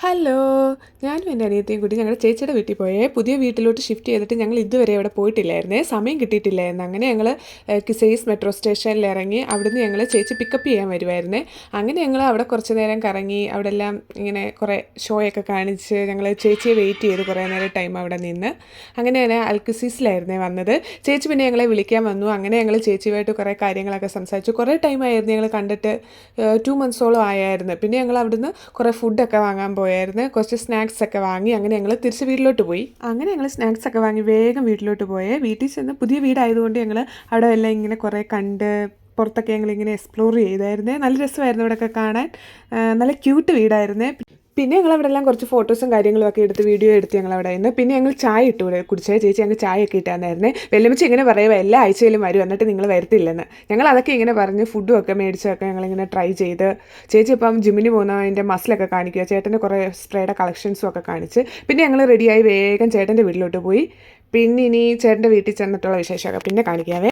Hello, ഞാനും എൻ്റെ അനിയത്തിയും കൂടി ഞങ്ങളുടെ ചേച്ചിയുടെ വീട്ടിൽ പോയേ. പുതിയ വീട്ടിലോട്ട് ഷിഫ്റ്റ് ചെയ്തിട്ട് ഞങ്ങൾ ഇതുവരെ അവിടെ പോയിട്ടില്ലായിരുന്നേ. സമയം കിട്ടിയിട്ടില്ലായിരുന്നു. അങ്ങനെ ഞങ്ങൾ കിസൈസ് മെട്രോ സ്റ്റേഷനിൽ ഇറങ്ങി. അവിടുന്ന് ഞങ്ങൾ ചേച്ചി പിക്കപ്പ് ചെയ്യാൻ വരുമായിരുന്നേ. അങ്ങനെ ഞങ്ങൾ അവിടെ കുറച്ച് നേരം കറങ്ങി. അവിടെ എല്ലാം ഇങ്ങനെ കുറേ ഷോയൊക്കെ കാണിച്ച് ഞങ്ങൾ ചേച്ചിയെ വെയിറ്റ് ചെയ്ത് കുറേ നേരം ടൈം അവിടെ നിന്ന്. അങ്ങനെ തന്നെ അൽക്കിസീസിലായിരുന്നേ വന്നത്. ചേച്ചി പിന്നെ ഞങ്ങളെ വിളിക്കാൻ വന്നു. അങ്ങനെ ഞങ്ങൾ ചേച്ചിയുമായിട്ട് കുറേ കാര്യങ്ങളൊക്കെ സംസാരിച്ചു. കുറേ ടൈമായിരുന്നു ഞങ്ങൾ കണ്ടിട്ട്. 2 മന്ത്സോളം ആയായിരുന്നു. പിന്നെ ഞങ്ങൾ അവിടുന്ന് കുറേ ഫുഡൊക്കെ വാങ്ങാൻ പോയായിരുന്നു. കുറച്ച് സ്നാക്സ് ഒക്കെ വാങ്ങി. അങ്ങനെ ഞങ്ങൾ തിരിച്ച് വീട്ടിലോട്ട് പോയി. അങ്ങനെ ഞങ്ങൾ സ്നാക്സ് ഒക്കെ വാങ്ങി വേഗം വീട്ടിലോട്ട് പോയേ. വീട്ടിൽ ചെന്ന് പുതിയ വീടായതുകൊണ്ട് ഞങ്ങൾ അവിടെ എല്ലാം ഇങ്ങനെ കുറേ കണ്ട് പുറത്തൊക്കെ ഞങ്ങളിങ്ങനെ എക്സ്പ്ലോർ ചെയ്തായിരുന്നേ. നല്ല രസമായിരുന്നു ഇവിടെയൊക്കെ കാണാൻ. നല്ല ക്യൂട്ട് വീടായിരുന്നേ. പിന്നെ ഞങ്ങൾ അവിടെ എല്ലാം കുറച്ച് ഫോട്ടോസും കാര്യങ്ങളും ഒക്കെ എടുത്ത് വീഡിയോ എടുത്ത് ഞങ്ങൾ അവിടെ നിന്ന്. പിന്നെ ഞങ്ങൾ ചായ ഇട്ട് കുടിച്ചേ. ചേച്ചി ഞങ്ങൾ ചായ ഒക്കെ ഇട്ടാന്നായിരുന്നേ. വെല്ലുമിച്ച് ഇങ്ങനെ പറയുക എല്ലാ ആഴ്ചയിലും വരും, എന്നിട്ട് നിങ്ങൾ വരത്തില്ലെന്ന്. ഞങ്ങൾ അതൊക്കെ ഇങ്ങനെ പറഞ്ഞ് ഫുഡും ഒക്കെ മേടിച്ചൊക്കെ ഞങ്ങളിങ്ങനെ ട്രൈ ചെയ്ത്. ചേച്ചി ഇപ്പം ജിമ്മിന് പോകുന്നതിൻ്റെ മസിലൊക്കെ കാണിക്കുക. ചേട്ടൻ്റെ കുറേ സ്പ്രേയുടെ കളക്ഷൻസും ഒക്കെ കാണിച്ച്. പിന്നെ ഞങ്ങൾ റെഡിയായി വേഗം ചേട്ടൻ്റെ വീട്ടിലോട്ട് പോയി. പിന്നെ ഇനി ചേട്ടൻ്റെ വീട്ടിൽ ചെന്നിട്ടുള്ള വിശേഷമൊക്കെ പിന്നെ കാണിക്കാവേ.